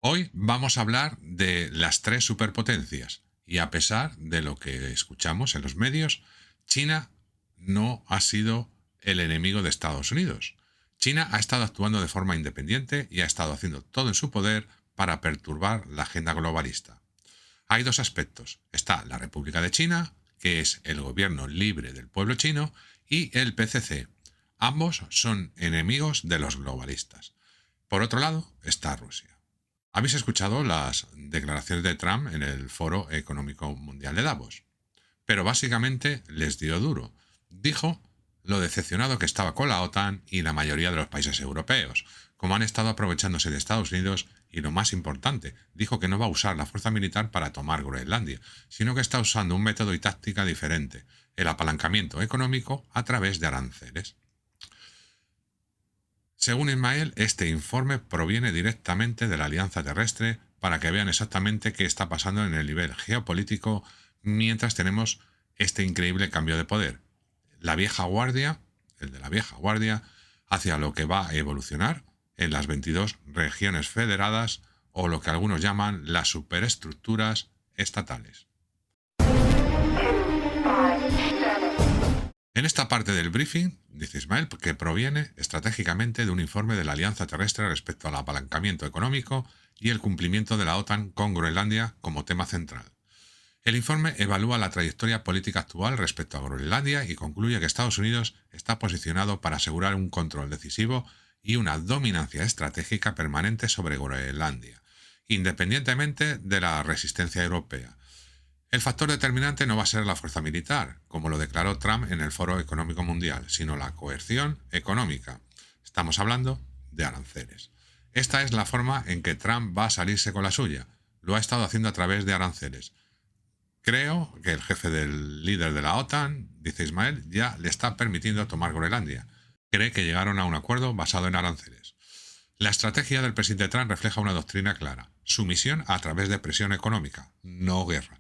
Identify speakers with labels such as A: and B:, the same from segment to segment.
A: Hoy vamos a hablar de las tres superpotencias y a pesar de lo que escuchamos en los medios, China no ha sido el enemigo de Estados Unidos. China ha estado actuando de forma independiente y ha estado haciendo todo en su poder para perturbar la agenda globalista. Hay dos aspectos. Está la República de China, que es el gobierno libre del pueblo chino, y el PCC. Ambos son enemigos de los globalistas. Por otro lado está Rusia. ¿Habéis escuchado las declaraciones de Trump en el Foro Económico Mundial de Davos? Pero básicamente les dio duro. Dijo lo decepcionado que estaba con la OTAN y la mayoría de los países europeos, como han estado aprovechándose de Estados Unidos y lo más importante, dijo que no va a usar la fuerza militar para tomar Groenlandia, sino que está usando un método y táctica diferente, el apalancamiento económico a través de aranceles. Según Ismael, este informe proviene directamente de la Alianza Terrestre para que vean exactamente qué está pasando en el nivel geopolítico mientras tenemos este increíble cambio de poder. La vieja guardia, el de la vieja guardia, hacia lo que va a evolucionar en las 22 regiones federadas o lo que algunos llaman las superestructuras estatales. En esta parte del briefing, dice Ismael, que proviene estratégicamente de un informe de la Alianza Terrestre respecto al apalancamiento económico y el cumplimiento de la OTAN con Groenlandia como tema central. El informe evalúa la trayectoria política actual respecto a Groenlandia y concluye que Estados Unidos está posicionado para asegurar un control decisivo y una dominancia estratégica permanente sobre Groenlandia, independientemente de la resistencia europea. El factor determinante no va a ser la fuerza militar, como lo declaró Trump en el Foro Económico Mundial, sino la coerción económica. Estamos hablando de aranceles. Esta es la forma en que Trump va a salirse con la suya. Lo ha estado haciendo a través de aranceles. Creo que el jefe del líder de la OTAN, dice Ismael, ya le está permitiendo tomar Groenlandia. Cree que llegaron a un acuerdo basado en aranceles. La estrategia del presidente Trump refleja una doctrina clara: sumisión a través de presión económica, no guerra,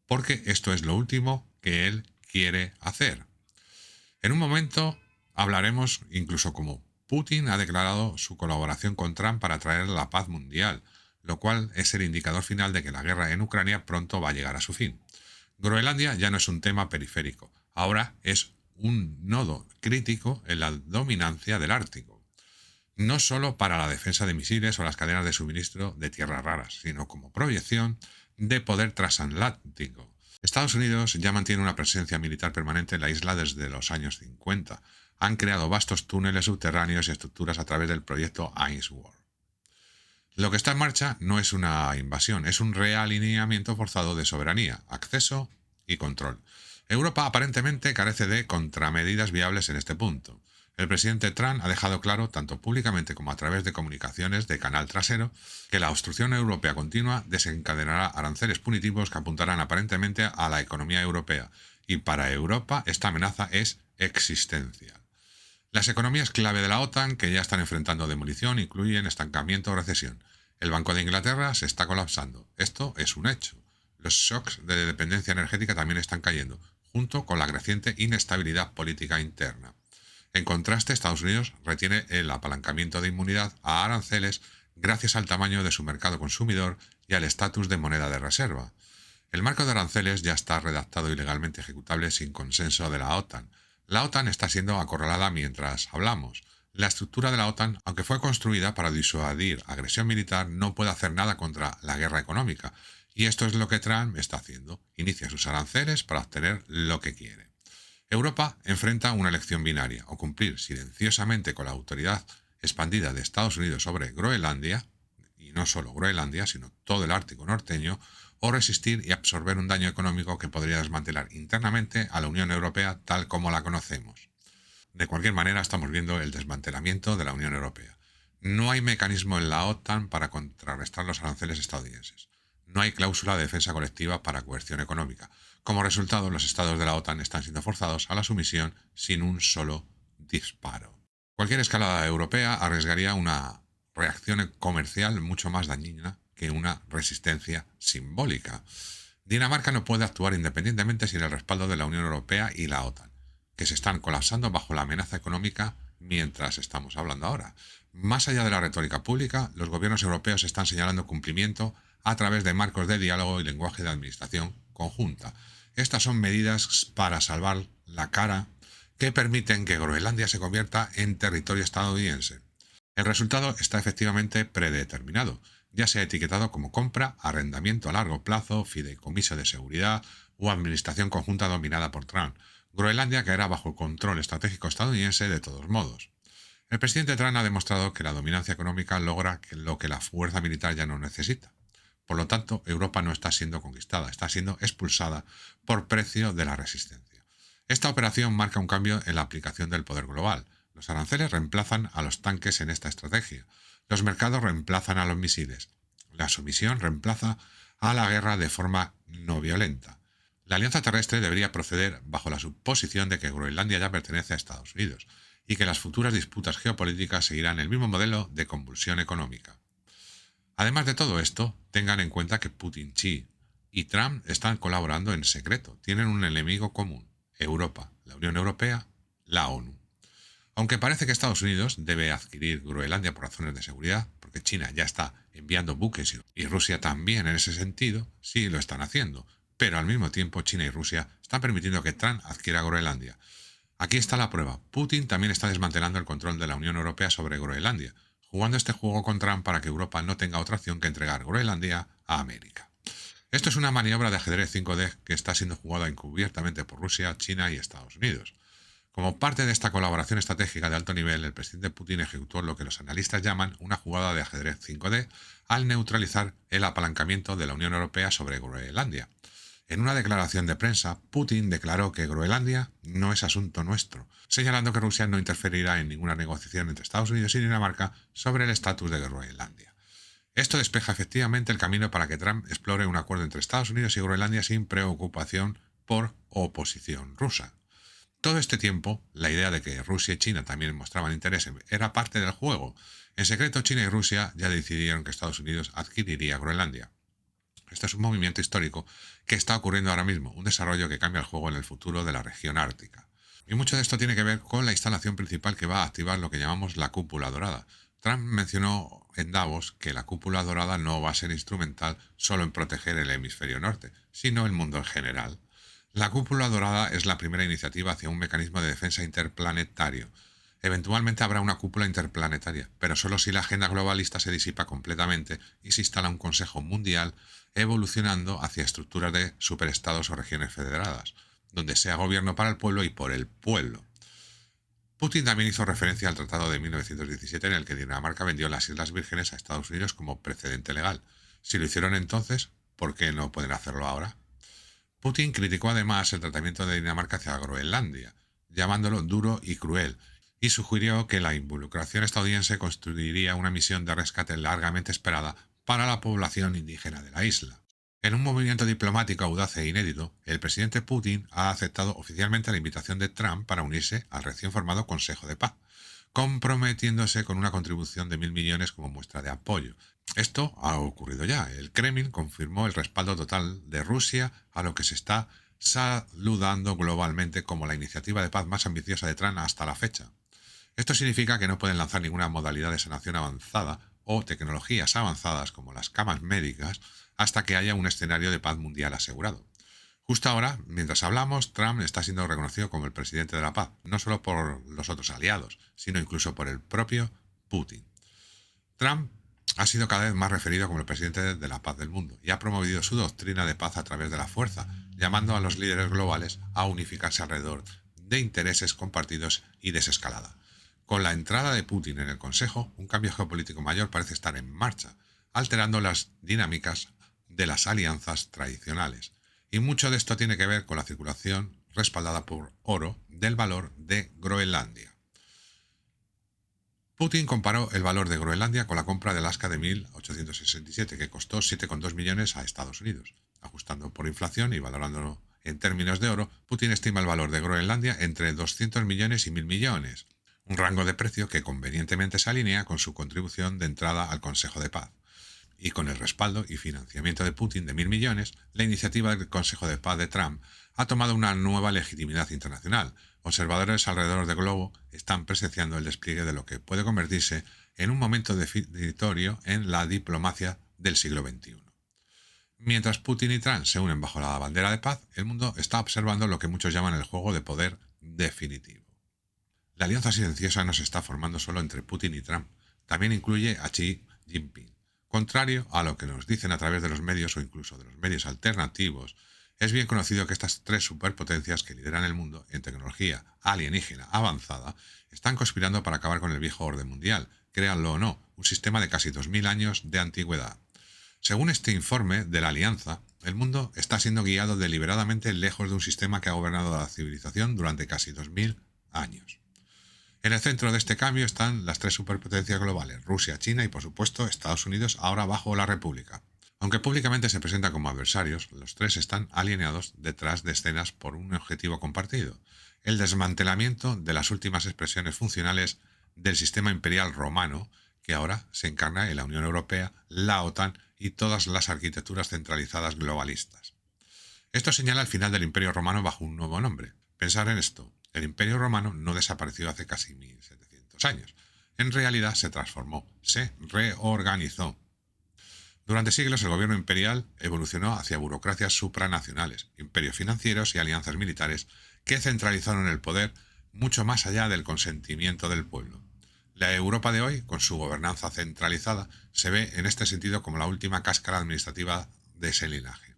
A: porque esto es lo último que él quiere hacer. En un momento hablaremos incluso cómo Putin ha declarado su colaboración con Trump para traer la paz mundial, lo cual es el indicador final de que la guerra en Ucrania pronto va a llegar a su fin. Groenlandia ya no es un tema periférico, ahora es un nodo crítico en la dominancia del Ártico, no solo para la defensa de misiles o las cadenas de suministro de tierras raras, sino como proyección de poder transatlántico. Estados Unidos ya mantiene una presencia militar permanente en la isla desde los años 50. Han creado vastos túneles subterráneos y estructuras a través del proyecto Ainsworth. Lo que está en marcha no es una invasión, es un realineamiento forzado de soberanía, acceso y control. Europa aparentemente carece de contramedidas viables en este punto. El presidente Trump ha dejado claro, tanto públicamente como a través de comunicaciones de canal trasero, que la obstrucción europea continua desencadenará aranceles punitivos que apuntarán aparentemente a la economía europea, y para Europa esta amenaza es existencial. Las economías clave de la OTAN que ya están enfrentando demolición incluyen estancamiento o recesión. El Banco de Inglaterra se está colapsando. Esto es un hecho. Los shocks de dependencia energética también están cayendo, junto con la creciente inestabilidad política interna. En contraste, Estados Unidos retiene el apalancamiento de inmunidad a aranceles gracias al tamaño de su mercado consumidor y al estatus de moneda de reserva. El marco de aranceles ya está redactado y legalmente ejecutable sin consenso de la OTAN. La OTAN está siendo acorralada mientras hablamos. La estructura de la OTAN, aunque fue construida para disuadir agresión militar, no puede hacer nada contra la guerra económica. Y esto es lo que Trump está haciendo. Inicia sus aranceles para obtener lo que quiere. Europa enfrenta una elección binaria: o cumplir silenciosamente con la autoridad expandida de Estados Unidos sobre Groenlandia, y no solo Groenlandia, sino todo el Ártico norteño, o resistir y absorber un daño económico que podría desmantelar internamente a la Unión Europea tal como la conocemos. De cualquier manera, estamos viendo el desmantelamiento de la Unión Europea. No hay mecanismo en la OTAN para contrarrestar los aranceles estadounidenses. No hay cláusula de defensa colectiva para coerción económica. Como resultado, los estados de la OTAN están siendo forzados a la sumisión sin un solo disparo. Cualquier escalada europea arriesgaría una reacción comercial mucho más dañina que una resistencia simbólica. Dinamarca no puede actuar independientemente sin el respaldo de la Unión Europea y la OTAN, que se están colapsando bajo la amenaza económica mientras estamos hablando ahora. Más allá de la retórica pública, los gobiernos europeos están señalando cumplimiento a través de marcos de diálogo y lenguaje de administración conjunta. Estas son medidas para salvar la cara que permiten que Groenlandia se convierta en territorio estadounidense. El resultado está efectivamente predeterminado, ya sea etiquetado como compra, arrendamiento a largo plazo, fideicomiso de seguridad o administración conjunta dominada por Trump. Groenlandia caerá bajo el control estratégico estadounidense de todos modos. El presidente Trump ha demostrado que la dominancia económica logra lo que la fuerza militar ya no necesita. Por lo tanto, Europa no está siendo conquistada, está siendo expulsada por precio de la resistencia. Esta operación marca un cambio en la aplicación del poder global. Los aranceles reemplazan a los tanques en esta estrategia. Los mercados reemplazan a los misiles. La sumisión reemplaza a la guerra de forma no violenta. La alianza terrestre debería proceder bajo la suposición de que Groenlandia ya pertenece a Estados Unidos y que las futuras disputas geopolíticas seguirán el mismo modelo de convulsión económica. Además de todo esto, tengan en cuenta que Putin, Xi y Trump están colaborando en secreto, tienen un enemigo común: Europa, la Unión Europea, la ONU. Aunque parece que Estados Unidos debe adquirir Groenlandia por razones de seguridad, porque China ya está enviando buques y Rusia también en ese sentido, sí lo están haciendo, pero al mismo tiempo China y Rusia están permitiendo que Trump adquiera Groenlandia. Aquí está la prueba. Putin también está desmantelando el control de la Unión Europea sobre Groenlandia, jugando este juego con Trump para que Europa no tenga otra opción que entregar Groenlandia a América. Esto es una maniobra de ajedrez 5D que está siendo jugada encubiertamente por Rusia, China y Estados Unidos. Como parte de esta colaboración estratégica de alto nivel, el presidente Putin ejecutó lo que los analistas llaman una jugada de ajedrez 5D al neutralizar el apalancamiento de la Unión Europea sobre Groenlandia. En una declaración de prensa, Putin declaró que Groenlandia no es asunto nuestro, señalando que Rusia no interferirá en ninguna negociación entre Estados Unidos y Dinamarca sobre el estatus de Groenlandia. Esto despeja efectivamente el camino para que Trump explore un acuerdo entre Estados Unidos y Groenlandia sin preocupación por oposición rusa. Todo este tiempo, la idea de que Rusia y China también mostraban interés era parte del juego. En secreto, China y Rusia ya decidieron que Estados Unidos adquiriría Groenlandia. Este es un movimiento histórico que está ocurriendo ahora mismo, un desarrollo que cambia el juego en el futuro de la región ártica. Y mucho de esto tiene que ver con la instalación principal que va a activar lo que llamamos la cúpula dorada. Trump mencionó en Davos que la cúpula dorada no va a ser instrumental solo en proteger el hemisferio norte, sino el mundo en general. La cúpula dorada es la primera iniciativa hacia un mecanismo de defensa interplanetario. Eventualmente habrá una cúpula interplanetaria, pero solo si la agenda globalista se disipa completamente y se instala un Consejo Mundial evolucionando hacia estructuras de superestados o regiones federadas, donde sea gobierno para el pueblo y por el pueblo. Putin también hizo referencia al Tratado de 1917 en el que Dinamarca vendió las Islas Vírgenes a Estados Unidos como precedente legal. Si lo hicieron entonces, ¿por qué no pueden hacerlo ahora? Putin criticó además el tratamiento de Dinamarca hacia Groenlandia, llamándolo duro y cruel, y sugirió que la involucración estadounidense constituiría una misión de rescate largamente esperada para la población indígena de la isla. En un movimiento diplomático audaz e inédito, el presidente Putin ha aceptado oficialmente la invitación de Trump para unirse al recién formado Consejo de Paz, comprometiéndose con una contribución de 1.000 millones como muestra de apoyo. Esto ha ocurrido ya. El Kremlin confirmó el respaldo total de Rusia a lo que se está saludando globalmente como la iniciativa de paz más ambiciosa de Trump hasta la fecha. Esto significa que no pueden lanzar ninguna modalidad de sanación avanzada o tecnologías avanzadas como las camas médicas hasta que haya un escenario de paz mundial asegurado. Justo ahora, mientras hablamos, Trump está siendo reconocido como el presidente de la paz, no solo por los otros aliados, sino incluso por el propio Putin. Trump ha sido cada vez más referido como el presidente de la paz del mundo y ha promovido su doctrina de paz a través de la fuerza, llamando a los líderes globales a unificarse alrededor de intereses compartidos y desescalada. Con la entrada de Putin en el Consejo, un cambio geopolítico mayor parece estar en marcha, alterando las dinámicas de las alianzas tradicionales. Y mucho de esto tiene que ver con la circulación respaldada por oro del valor de Groenlandia. Putin comparó el valor de Groenlandia con la compra de Alaska de 1867, que costó 7,2 millones a Estados Unidos. Ajustando por inflación y valorándolo en términos de oro, Putin estima el valor de Groenlandia entre 200 millones y 1.000 millones, un rango de precio que convenientemente se alinea con su contribución de entrada al Consejo de Paz. Y con el respaldo y financiamiento de Putin de 1.000 millones, la iniciativa del Consejo de Paz de Trump ha tomado una nueva legitimidad internacional. Observadores alrededor del globo están presenciando el despliegue de lo que puede convertirse en un momento definitorio en la diplomacia del siglo XXI. Mientras Putin y Trump se unen bajo la bandera de paz, el mundo está observando lo que muchos llaman el juego de poder definitivo. La alianza silenciosa no se está formando solo entre Putin y Trump, también incluye a Xi Jinping. Contrario a lo que nos dicen a través de los medios o incluso de los medios alternativos, es bien conocido que estas tres superpotencias que lideran el mundo en tecnología alienígena avanzada están conspirando para acabar con el viejo orden mundial, créanlo o no, un sistema de casi 2000 años de antigüedad. Según este informe de la Alianza, el mundo está siendo guiado deliberadamente lejos de un sistema que ha gobernado a la civilización durante casi 2000 años. En el centro de este cambio están las tres superpotencias globales, Rusia, China y por supuesto Estados Unidos, ahora bajo la República. Aunque públicamente se presentan como adversarios, los tres están alineados detrás de escenas por un objetivo compartido: el desmantelamiento de las últimas expresiones funcionales del sistema imperial romano, que ahora se encarna en la Unión Europea, la OTAN y todas las arquitecturas centralizadas globalistas. Esto señala el final del Imperio Romano bajo un nuevo nombre. Pensar en esto: el Imperio Romano no desapareció hace casi 1700 años. En realidad se transformó, se reorganizó. Durante siglos el gobierno imperial evolucionó hacia burocracias supranacionales, imperios financieros y alianzas militares que centralizaron el poder mucho más allá del consentimiento del pueblo. La Europa de hoy, con su gobernanza centralizada, se ve en este sentido como la última cáscara administrativa de ese linaje.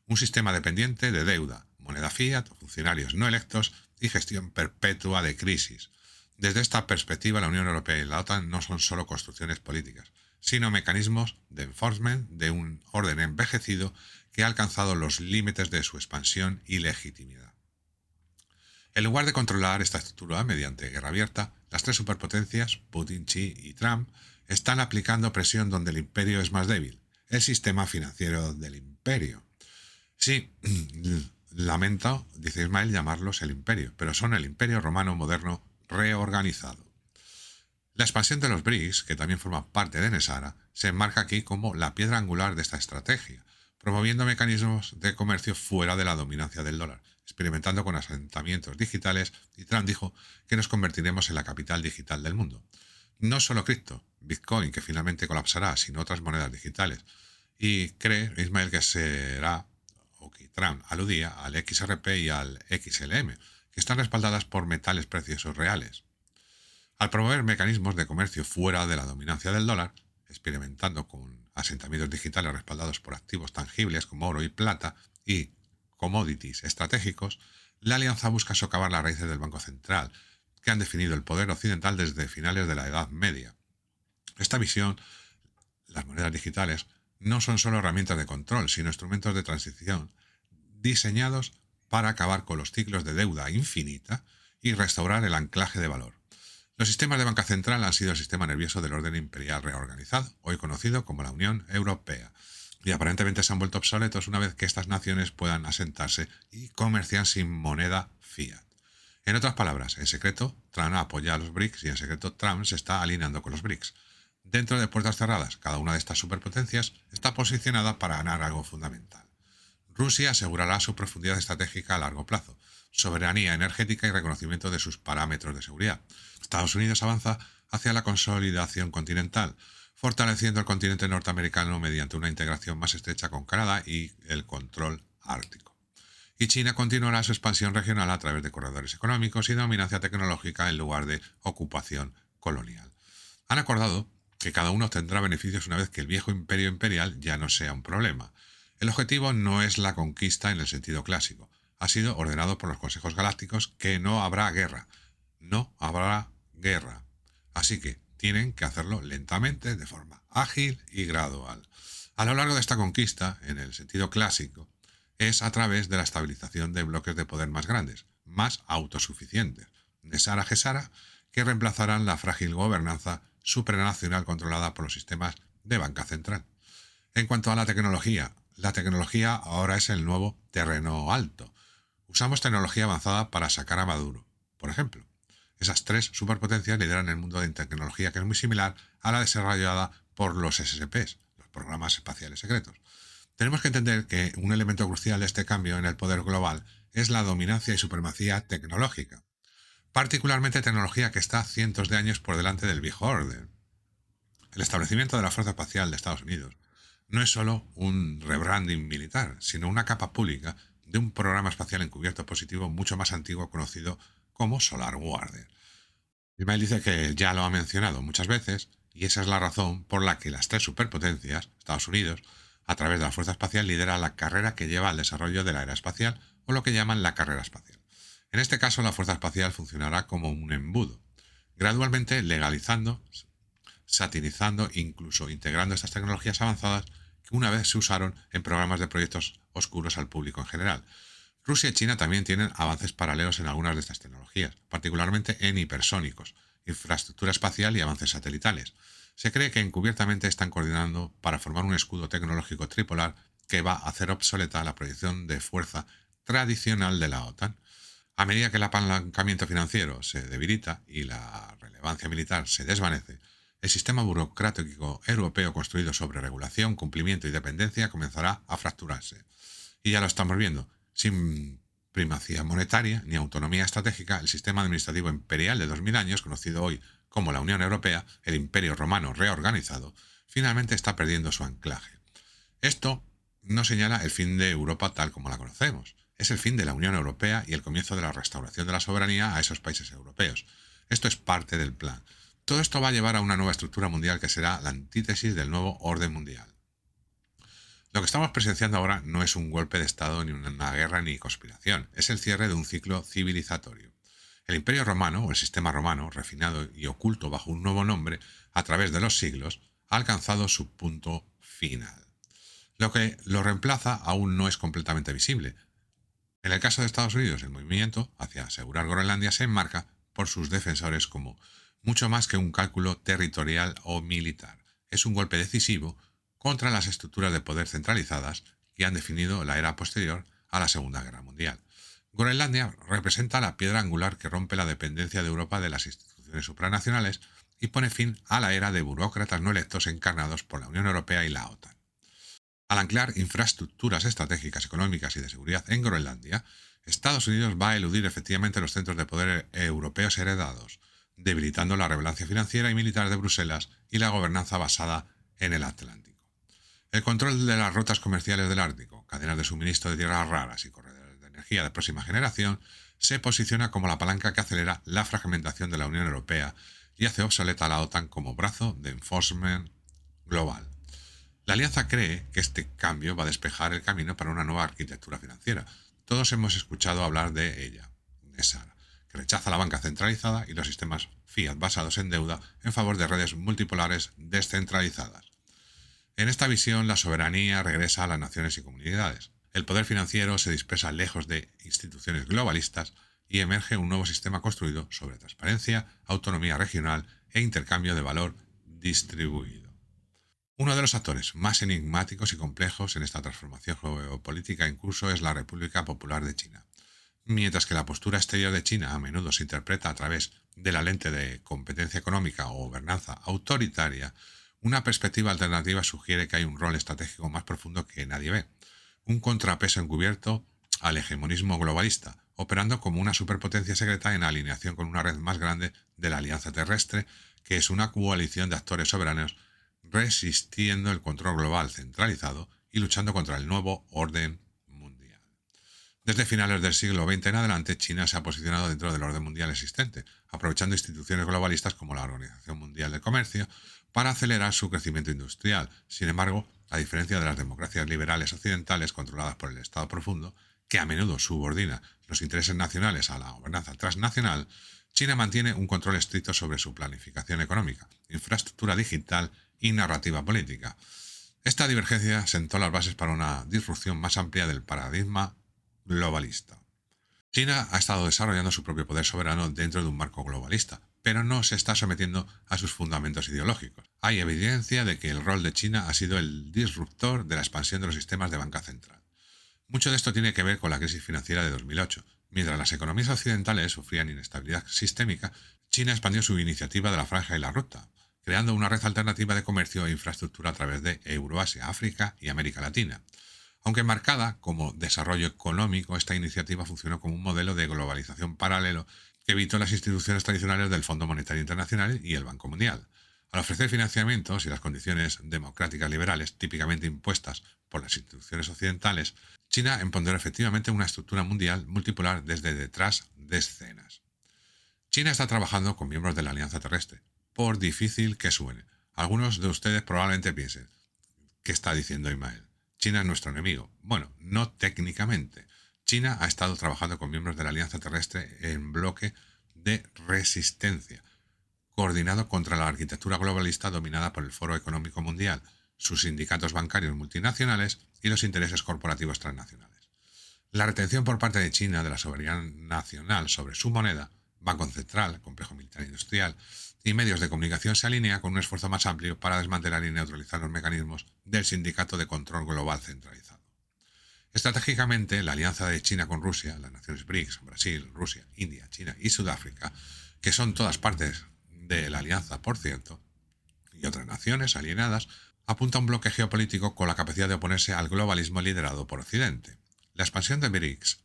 A: Un sistema dependiente de deuda, moneda fiat, funcionarios no electos y gestión perpetua de crisis. Desde esta perspectiva, la Unión Europea y la OTAN no son solo construcciones políticas, sino mecanismos de enforcement de un orden envejecido que ha alcanzado los límites de su expansión y legitimidad. En lugar de controlar esta estructura mediante guerra abierta, las tres superpotencias, Putin, Xi y Trump, están aplicando presión donde el imperio es más débil, el sistema financiero del imperio. Sí, lamento, dice Ismael, llamarlos el imperio, pero son el imperio romano moderno reorganizado. La expansión de los BRICS, que también forma parte de Nesara, se enmarca aquí como la piedra angular de esta estrategia, promoviendo mecanismos de comercio fuera de la dominancia del dólar, experimentando con asentamientos digitales, y Trump dijo que nos convertiremos en la capital digital del mundo. No solo cripto, Bitcoin, que finalmente colapsará, sino otras monedas digitales. Y cree Ismael que será, o que Trump aludía al XRP y al XLM, que están respaldadas por metales preciosos reales. Al promover mecanismos de comercio fuera de la dominancia del dólar, experimentando con asentamientos digitales respaldados por activos tangibles como oro y plata y commodities estratégicos, la alianza busca socavar las raíces del Banco Central, que han definido el poder occidental desde finales de la Edad Media. Esta visión, las monedas digitales, no son solo herramientas de control, sino instrumentos de transición diseñados para acabar con los ciclos de deuda infinita y restaurar el anclaje de valor. Los sistemas de banca central han sido el sistema nervioso del orden imperial reorganizado, hoy conocido como la Unión Europea, y aparentemente se han vuelto obsoletos una vez que estas naciones puedan asentarse y comerciar sin moneda fiat. En otras palabras, en secreto, Trump apoya a los BRICS y en secreto Trump se está alineando con los BRICS. Dentro de puertas cerradas, cada una de estas superpotencias está posicionada para ganar algo fundamental. Rusia asegurará su profundidad estratégica a largo plazo, soberanía energética y reconocimiento de sus parámetros de seguridad. Estados Unidos avanza hacia la consolidación continental, fortaleciendo el continente norteamericano mediante una integración más estrecha con Canadá y el control ártico. Y China continuará su expansión regional a través de corredores económicos y dominancia tecnológica en lugar de ocupación colonial. Han acordado que cada uno tendrá beneficios una vez que el viejo imperio imperial ya no sea un problema. El objetivo no es la conquista en el sentido clásico. Ha sido ordenado por los consejos galácticos que no habrá guerra. No habrá guerra. Así que tienen que hacerlo lentamente, de forma ágil y gradual. A lo largo de esta conquista, en el sentido clásico, es a través de la estabilización de bloques de poder más grandes, más autosuficientes, Nesara Gesara, que reemplazarán la frágil gobernanza supranacional controlada por los sistemas de banca central. En cuanto a la tecnología ahora es el nuevo terreno alto. Usamos tecnología avanzada para sacar a Maduro, por ejemplo. Esas tres superpotencias lideran el mundo de tecnología que es muy similar a la desarrollada por los SSPs, los programas espaciales secretos. Tenemos que entender que un elemento crucial de este cambio en el poder global es la dominancia y supremacía tecnológica, particularmente tecnología que está cientos de años por delante del viejo orden. El establecimiento de la Fuerza Espacial de Estados Unidos no es solo un rebranding militar, sino una capa pública de un programa espacial encubierto positivo mucho más antiguo conocido como Solar Guardian. Ismail dice que ya lo ha mencionado muchas veces y esa es la razón por la que las tres superpotencias, Estados Unidos, a través de la Fuerza Espacial lidera la carrera que lleva al desarrollo de la era espacial o lo que llaman la carrera espacial. En este caso, la Fuerza Espacial funcionará como un embudo, gradualmente legalizando, satirizando e incluso integrando estas tecnologías avanzadas que una vez se usaron en programas de proyectos oscuros al público en general. Rusia y China también tienen avances paralelos en algunas de estas tecnologías, particularmente en hipersónicos, infraestructura espacial y avances satelitales. Se cree que encubiertamente están coordinando para formar un escudo tecnológico tripolar que va a hacer obsoleta la proyección de fuerza tradicional de la OTAN. A medida que el apalancamiento financiero se debilita y la relevancia militar se desvanece, el sistema burocrático europeo construido sobre regulación, cumplimiento y dependencia comenzará a fracturarse. Y ya lo estamos viendo. Sin primacía monetaria ni autonomía estratégica, el sistema administrativo imperial de 2000 años, conocido hoy como la Unión Europea, el Imperio Romano reorganizado, finalmente está perdiendo su anclaje. Esto no señala el fin de Europa tal como la conocemos. Es el fin de la Unión Europea y el comienzo de la restauración de la soberanía a esos países europeos. Esto es parte del plan. Todo esto va a llevar a una nueva estructura mundial que será la antítesis del nuevo orden mundial. Lo que estamos presenciando ahora no es un golpe de Estado, ni una guerra, ni conspiración. Es el cierre de un ciclo civilizatorio. El Imperio Romano, o el sistema romano, refinado y oculto bajo un nuevo nombre, a través de los siglos, ha alcanzado su punto final. Lo que lo reemplaza aún no es completamente visible. En el caso de Estados Unidos, el movimiento hacia asegurar Groenlandia se enmarca por sus defensores como mucho más que un cálculo territorial o militar. Es un golpe decisivo contra las estructuras de poder centralizadas que han definido la era posterior a la Segunda Guerra Mundial. Groenlandia representa la piedra angular que rompe la dependencia de Europa de las instituciones supranacionales y pone fin a la era de burócratas no electos encarnados por la Unión Europea y la OTAN. Al anclar infraestructuras estratégicas, económicas y de seguridad en Groenlandia, Estados Unidos va a eludir efectivamente los centros de poder europeos heredados, debilitando la relevancia financiera y militar de Bruselas y la gobernanza basada en el Atlántico. El control de las rutas comerciales del Ártico, cadenas de suministro de tierras raras y corredores de energía de próxima generación, se posiciona como la palanca que acelera la fragmentación de la Unión Europea y hace obsoleta a la OTAN como brazo de enforcement global. La alianza cree que este cambio va a despejar el camino para una nueva arquitectura financiera. Todos hemos escuchado hablar de ella, Nesara, que rechaza la banca centralizada y los sistemas fiat basados en deuda en favor de redes multipolares descentralizadas. En esta visión, la soberanía regresa a las naciones y comunidades. El poder financiero se dispersa lejos de instituciones globalistas y emerge un nuevo sistema construido sobre transparencia, autonomía regional e intercambio de valor distribuido. Uno de los actores más enigmáticos y complejos en esta transformación geopolítica en curso es la República Popular de China. Mientras que la postura exterior de China a menudo se interpreta a través de la lente de competencia económica o gobernanza autoritaria, una perspectiva alternativa sugiere que hay un rol estratégico más profundo que nadie ve, un contrapeso encubierto al hegemonismo globalista, operando como una superpotencia secreta en alineación con una red más grande de la Alianza Terrestre, que es una coalición de actores soberanos resistiendo el control global centralizado y luchando contra el nuevo orden mundial. Desde finales del siglo XX en adelante, China se ha posicionado dentro del orden mundial existente, aprovechando instituciones globalistas como la Organización Mundial de Comercio para acelerar su crecimiento industrial. Sin embargo, a diferencia de las democracias liberales occidentales controladas por el Estado profundo, que a menudo subordina los intereses nacionales a la gobernanza transnacional, China mantiene un control estricto sobre su planificación económica, infraestructura digital y narrativa política. Esta divergencia sentó las bases para una disrupción más amplia del paradigma globalista. China ha estado desarrollando su propio poder soberano dentro de un marco globalista, pero no se está sometiendo a sus fundamentos ideológicos. Hay evidencia de que el rol de China ha sido el disruptor de la expansión de los sistemas de banca central. Mucho de esto tiene que ver con la crisis financiera de 2008. Mientras las economías occidentales sufrían inestabilidad sistémica, China expandió su iniciativa de la Franja y la Ruta, creando una red alternativa de comercio e infraestructura a través de Euroasia, África y América Latina. Aunque marcada como desarrollo económico, esta iniciativa funcionó como un modelo de globalización paralelo que evitó las instituciones tradicionales del Fondo Monetario Internacional y el Banco Mundial. Al ofrecer financiamientos y las condiciones democráticas liberales típicamente impuestas por las instituciones occidentales, China empoderó efectivamente una estructura mundial multipolar desde detrás de escenas. China está trabajando con miembros de la Alianza Terrestre, por difícil que suene. Algunos de ustedes probablemente piensen, ¿qué está diciendo Ismael? China es nuestro enemigo. Bueno, no técnicamente. China ha estado trabajando con miembros de la Alianza Terrestre en bloque de resistencia, coordinado contra la arquitectura globalista dominada por el Foro Económico Mundial, sus sindicatos bancarios multinacionales y los intereses corporativos transnacionales. La retención por parte de China de la soberanía nacional sobre su moneda, Banco Central, complejo militar industrial y medios de comunicación se alinea con un esfuerzo más amplio para desmantelar y neutralizar los mecanismos del Sindicato de Control Global Centralizado. Estratégicamente, la alianza de China con Rusia, las naciones BRICS, Brasil, Rusia, India, China y Sudáfrica, que son todas partes de la alianza, por cierto, y otras naciones alienadas, apunta a un bloque geopolítico con la capacidad de oponerse al globalismo liderado por Occidente. La expansión de BRICS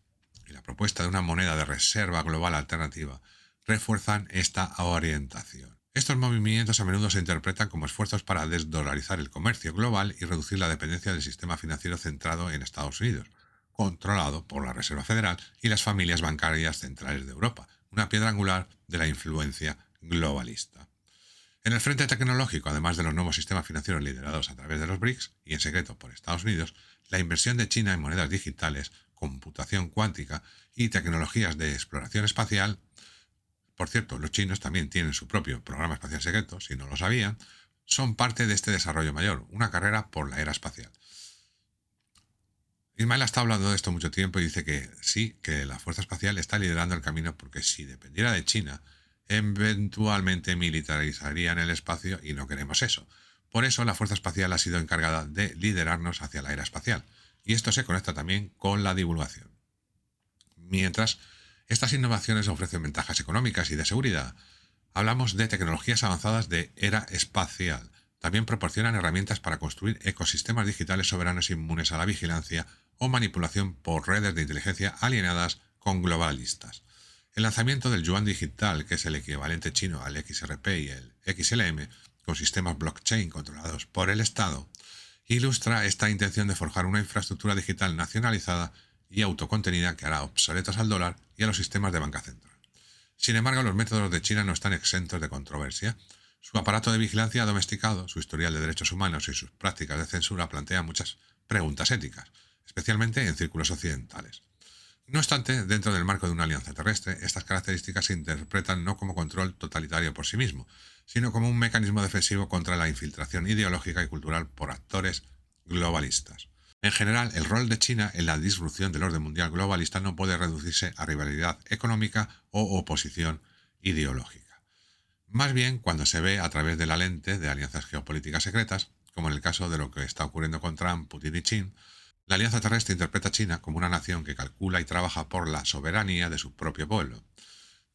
A: y la propuesta de una moneda de reserva global alternativa refuerzan esta orientación. Estos movimientos a menudo se interpretan como esfuerzos para desdolarizar el comercio global y reducir la dependencia del sistema financiero centrado en Estados Unidos, controlado por la Reserva Federal y las familias bancarias centrales de Europa, una piedra angular de la influencia globalista. En el frente tecnológico, además de los nuevos sistemas financieros liderados a través de los BRICS y en secreto por Estados Unidos, la inversión de China en monedas digitales, computación cuántica y tecnologías de exploración espacial. Por cierto, los chinos también tienen su propio programa espacial secreto, si no lo sabían, son parte de este desarrollo mayor, una carrera por la era espacial. Ismael está hablando de esto mucho tiempo y dice que sí, que la Fuerza Espacial está liderando el camino porque si dependiera de China, eventualmente militarizarían el espacio y no queremos eso. Por eso la Fuerza Espacial ha sido encargada de liderarnos hacia la era espacial. Y esto se conecta también con la divulgación. Mientras estas innovaciones ofrecen ventajas económicas y de seguridad, hablamos de tecnologías avanzadas de era espacial. También proporcionan herramientas para construir ecosistemas digitales soberanos inmunes a la vigilancia o manipulación por redes de inteligencia alienadas con globalistas. El lanzamiento del yuan digital, que es el equivalente chino al XRP y el XLM, con sistemas blockchain controlados por el Estado, ilustra esta intención de forjar una infraestructura digital nacionalizada y autocontenida que hará obsoletos al dólar y a los sistemas de banca central. Sin embargo, los métodos de China no están exentos de controversia. Su aparato de vigilancia domesticado, su historial de derechos humanos y sus prácticas de censura plantean muchas preguntas éticas, especialmente en círculos occidentales. No obstante, dentro del marco de una alianza terrestre, estas características se interpretan no como control totalitario por sí mismo, sino como un mecanismo defensivo contra la infiltración ideológica y cultural por actores globalistas. En general, el rol de China en la disrupción del orden mundial globalista no puede reducirse a rivalidad económica o oposición ideológica. Más bien, cuando se ve a través de la lente de alianzas geopolíticas secretas, como en el caso de lo que está ocurriendo con Trump, Putin y Xi, la alianza terrestre interpreta a China como una nación que calcula y trabaja por la soberanía de su propio pueblo.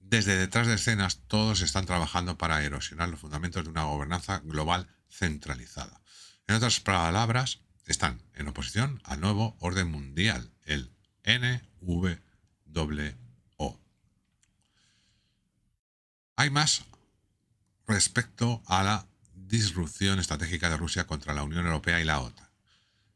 A: Desde detrás de escenas, todos están trabajando para erosionar los fundamentos de una gobernanza global centralizada. En otras palabras, están en oposición al nuevo orden mundial, el NWO. Hay más respecto a la disrupción estratégica de Rusia contra la Unión Europea y la OTAN.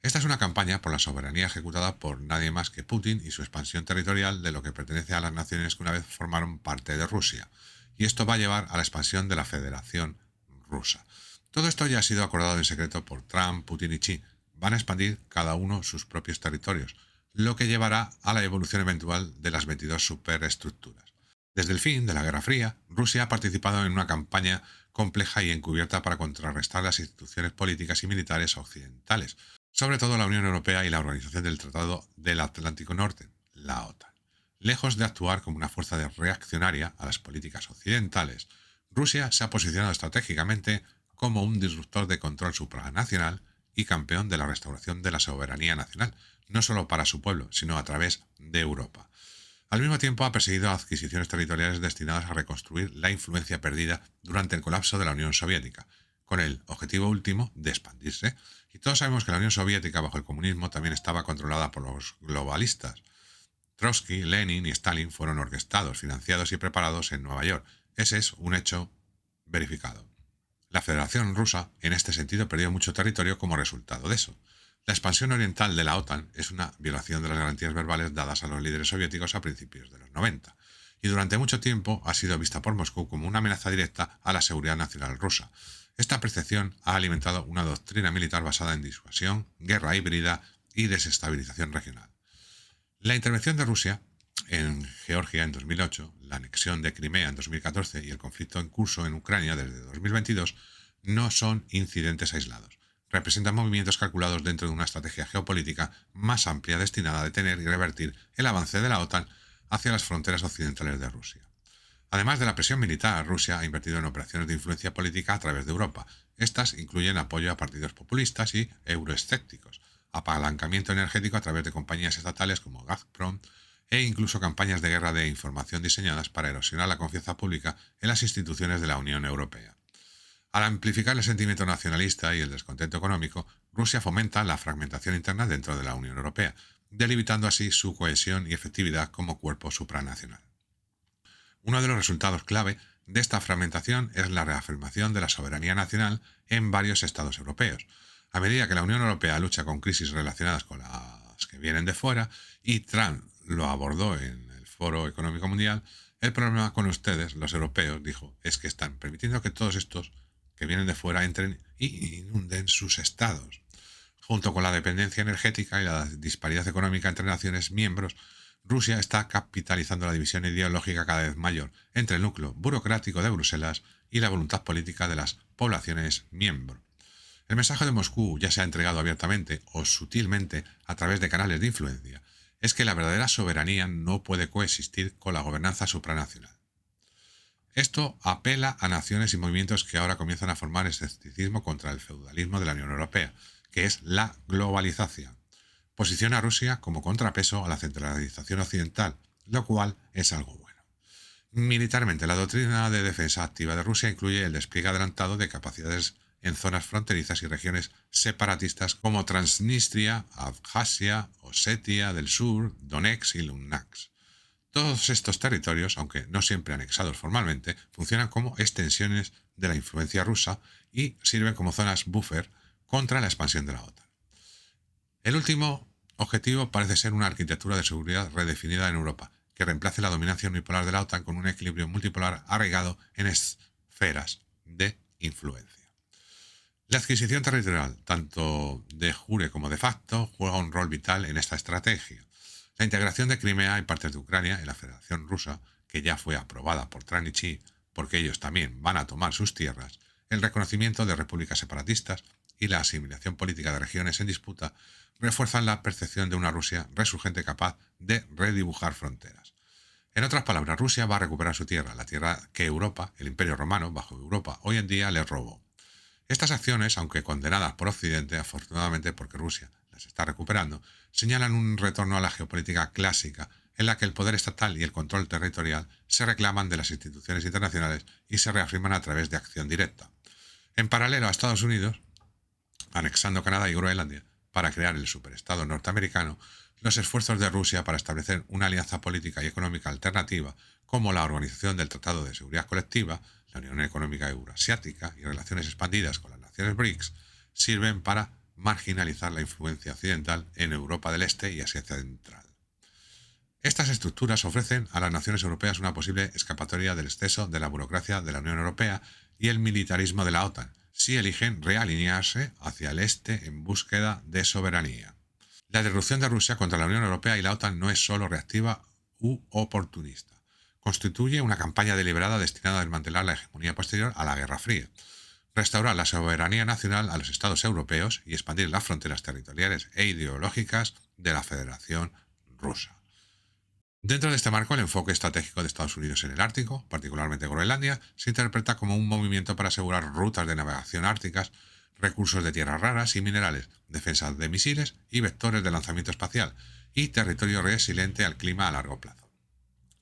A: Esta es una campaña por la soberanía ejecutada por nadie más que Putin y su expansión territorial de lo que pertenece a las naciones que una vez formaron parte de Rusia. Y esto va a llevar a la expansión de la Federación Rusa. Todo esto ya ha sido acordado en secreto por Trump, Putin y Xi. Van a expandir cada uno sus propios territorios, lo que llevará a la evolución eventual de las 22 superestructuras. Desde el fin de la Guerra Fría, Rusia ha participado en una campaña compleja y encubierta para contrarrestar las instituciones políticas y militares occidentales, sobre todo la Unión Europea y la Organización del Tratado del Atlántico Norte, la OTAN. Lejos de actuar como una fuerza reaccionaria a las políticas occidentales, Rusia se ha posicionado estratégicamente como un disruptor de control supranacional y campeón de la restauración de la soberanía nacional, no solo para su pueblo, sino a través de Europa. Al mismo tiempo, ha perseguido adquisiciones territoriales destinadas a reconstruir la influencia perdida durante el colapso de la Unión Soviética, con el objetivo último de expandirse. Y todos sabemos que la Unión Soviética, bajo el comunismo, también estaba controlada por los globalistas. Trotsky, Lenin y Stalin fueron orquestados, financiados y preparados en Nueva York. Ese es un hecho verificado. La Federación Rusa, en este sentido, perdió mucho territorio como resultado de eso. La expansión oriental de la OTAN es una violación de las garantías verbales dadas a los líderes soviéticos a principios de los 90, y durante mucho tiempo ha sido vista por Moscú como una amenaza directa a la seguridad nacional rusa. Esta percepción ha alimentado una doctrina militar basada en disuasión, guerra híbrida y desestabilización regional. La intervención de Rusia en Georgia en 2008, la anexión de Crimea en 2014 y el conflicto en curso en Ucrania desde 2022 no son incidentes aislados. Representan movimientos calculados dentro de una estrategia geopolítica más amplia destinada a detener y revertir el avance de la OTAN hacia las fronteras occidentales de Rusia. Además de la presión militar, Rusia ha invertido en operaciones de influencia política a través de Europa. Estas incluyen apoyo a partidos populistas y euroescépticos, apalancamiento energético a través de compañías estatales como Gazprom e incluso campañas de guerra de información diseñadas para erosionar la confianza pública en las instituciones de la Unión Europea. Al amplificar el sentimiento nacionalista y el descontento económico, Rusia fomenta la fragmentación interna dentro de la Unión Europea, debilitando así su cohesión y efectividad como cuerpo supranacional. Uno de los resultados clave de esta fragmentación es la reafirmación de la soberanía nacional en varios estados europeos. A medida que la Unión Europea lucha con crisis relacionadas con las que vienen de fuera, y Trump lo abordó en el Foro Económico Mundial, el problema con ustedes, los europeos, dijo, es que están permitiendo que todos estos que vienen de fuera entren y inunden sus estados. Junto con la dependencia energética y la disparidad económica entre naciones miembros, Rusia está capitalizando la división ideológica cada vez mayor entre el núcleo burocrático de Bruselas y la voluntad política de las poblaciones miembros. El mensaje de Moscú, ya sea entregado abiertamente o sutilmente a través de canales de influencia, es que la verdadera soberanía no puede coexistir con la gobernanza supranacional. Esto apela a naciones y movimientos que ahora comienzan a formar escepticismo contra el feudalismo de la Unión Europea, que es la globalización. Posiciona a Rusia como contrapeso a la centralización occidental, lo cual es algo bueno. Militarmente, la doctrina de defensa activa de Rusia incluye el despliegue adelantado de capacidades en zonas fronterizas y regiones separatistas como Transnistria, Abjasia, Osetia del Sur, Donetsk y Luhansk. Todos estos territorios, aunque no siempre anexados formalmente, funcionan como extensiones de la influencia rusa y sirven como zonas buffer contra la expansión de la OTAN. El último objetivo parece ser una arquitectura de seguridad redefinida en Europa, que reemplace la dominancia unipolar de la OTAN con un equilibrio multipolar arraigado en esferas de influencia. La adquisición territorial, tanto de jure como de facto, juega un rol vital en esta estrategia. La integración de Crimea y partes de Ucrania en la Federación Rusa, que ya fue aprobada por Tranichi, porque ellos también van a tomar sus tierras, el reconocimiento de repúblicas separatistas y la asimilación política de regiones en disputa refuerzan la percepción de una Rusia resurgente capaz de redibujar fronteras. En otras palabras, Rusia va a recuperar su tierra, la tierra que Europa, el Imperio Romano, bajo Europa, hoy en día le robó. Estas acciones, aunque condenadas por Occidente, afortunadamente porque Rusia las está recuperando, señalan un retorno a la geopolítica clásica, en la que el poder estatal y el control territorial se reclaman de las instituciones internacionales y se reafirman a través de acción directa. En paralelo a Estados Unidos, anexando Canadá y Groenlandia para crear el superestado norteamericano, los esfuerzos de Rusia para establecer una alianza política y económica alternativa, como la Organización del Tratado de Seguridad Colectiva, la Unión Económica Euroasiática y relaciones expandidas con las naciones BRICS, sirven para marginalizar la influencia occidental en Europa del Este y Asia Central. Estas estructuras ofrecen a las naciones europeas una posible escapatoria del exceso de la burocracia de la Unión Europea y el militarismo de la OTAN, si eligen realinearse hacia el este en búsqueda de soberanía. La irrupción de Rusia contra la Unión Europea y la OTAN no es solo reactiva u oportunista. Constituye una campaña deliberada destinada a desmantelar la hegemonía posterior a la Guerra Fría, restaurar la soberanía nacional a los Estados europeos y expandir las fronteras territoriales e ideológicas de la Federación Rusa. Dentro de este marco, el enfoque estratégico de Estados Unidos en el Ártico, particularmente Groenlandia, se interpreta como un movimiento para asegurar rutas de navegación árticas, recursos de tierras raras y minerales, defensas de misiles y vectores de lanzamiento espacial, y territorio resiliente al clima a largo plazo.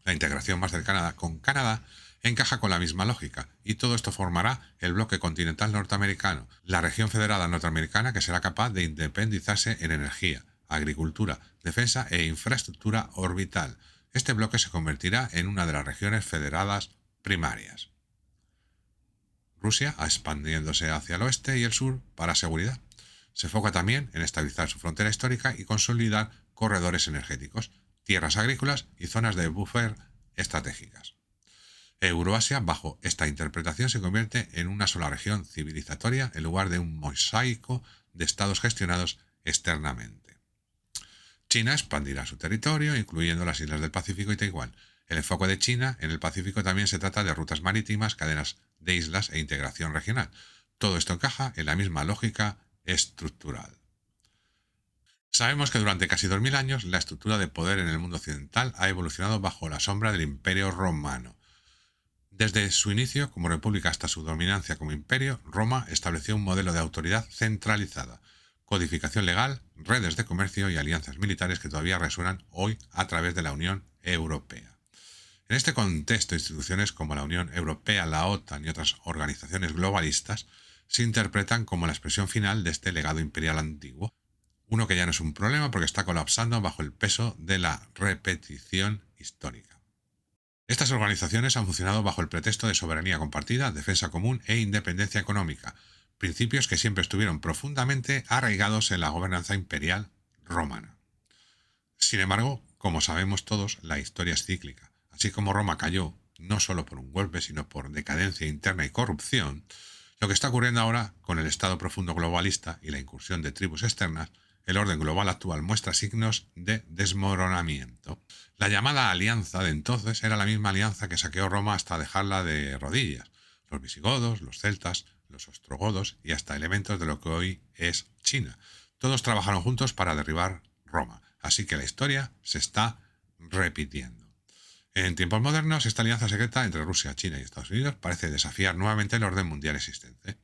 A: La integración más cercana con Canadá encaja con la misma lógica, y todo esto formará el bloque continental norteamericano, la región federada norteamericana que será capaz de independizarse en energía, agricultura, defensa e infraestructura orbital. Este bloque se convertirá en una de las regiones federadas primarias. Rusia, expandiéndose hacia el oeste y el sur para seguridad. Se enfoca también en estabilizar su frontera histórica y consolidar corredores energéticos, tierras agrícolas y zonas de buffer estratégicas. Euroasia, bajo esta interpretación, se convierte en una sola región civilizatoria en lugar de un mosaico de estados gestionados externamente. China expandirá su territorio, incluyendo las islas del Pacífico y Taiwán. El enfoque de China en el Pacífico también se trata de rutas marítimas, cadenas de islas e integración regional. Todo esto encaja en la misma lógica estructural. Sabemos que durante casi 2000 años la estructura de poder en el mundo occidental ha evolucionado bajo la sombra del Imperio Romano. Desde su inicio como república hasta su dominancia como imperio, Roma estableció un modelo de autoridad centralizada, codificación legal, redes de comercio y alianzas militares que todavía resuenan hoy a través de la Unión Europea. En este contexto, instituciones como la Unión Europea, la OTAN y otras organizaciones globalistas se interpretan como la expresión final de este legado imperial antiguo, uno que ya no es un problema porque está colapsando bajo el peso de la repetición histórica. Estas organizaciones han funcionado bajo el pretexto de soberanía compartida, defensa común e independencia económica, principios que siempre estuvieron profundamente arraigados en la gobernanza imperial romana. Sin embargo, como sabemos todos, la historia es cíclica. Así como Roma cayó, no solo por un golpe, sino por decadencia interna y corrupción, lo que está ocurriendo ahora con el estado profundo globalista y la incursión de tribus externas, el orden global actual muestra signos de desmoronamiento. La llamada alianza de entonces era la misma alianza que saqueó Roma hasta dejarla de rodillas. Los visigodos, los celtas, los ostrogodos y hasta elementos de lo que hoy es China. Todos trabajaron juntos para derribar Roma, así que la historia se está repitiendo. En tiempos modernos, esta alianza secreta entre Rusia, China y Estados Unidos parece desafiar nuevamente el orden mundial existente.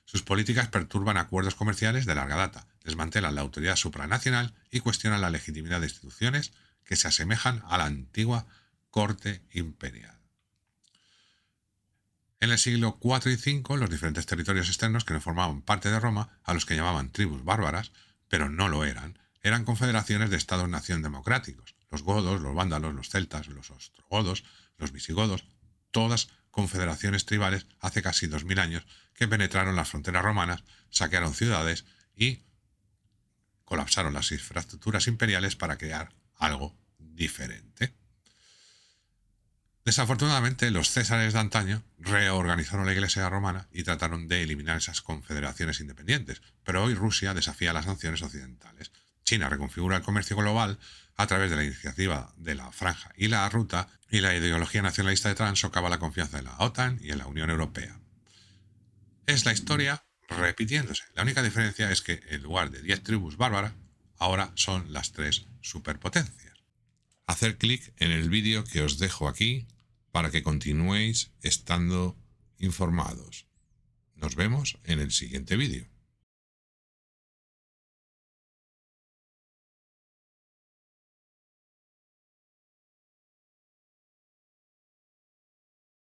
A: Sus políticas perturban acuerdos comerciales de larga data, desmantelan la autoridad supranacional y cuestionan la legitimidad de instituciones que se asemejan a la antigua corte imperial. En el siglo IV y V, los diferentes territorios externos que no formaban parte de Roma, a los que llamaban tribus bárbaras, pero no lo eran confederaciones de estados-nación democráticos. Los godos, los vándalos, los celtas, los ostrogodos, los visigodos, todas confederaciones tribales hace casi 2000 años que penetraron las fronteras romanas, saquearon ciudades y colapsaron las infraestructuras imperiales para crear algo diferente. Desafortunadamente, los césares de antaño reorganizaron la Iglesia romana y trataron de eliminar esas confederaciones independientes, pero hoy Rusia desafía las sanciones occidentales. China reconfigura el comercio global a través de la iniciativa de la Franja y la Ruta, y la ideología nacionalista de Trump socava la confianza en la OTAN y en la Unión Europea. Es la historia repitiéndose. La única diferencia es que en lugar de 10 tribus bárbaras, ahora son las 3 superpotencias. Hacer clic en el vídeo que os dejo aquí para que continuéis estando informados. Nos vemos en el siguiente vídeo.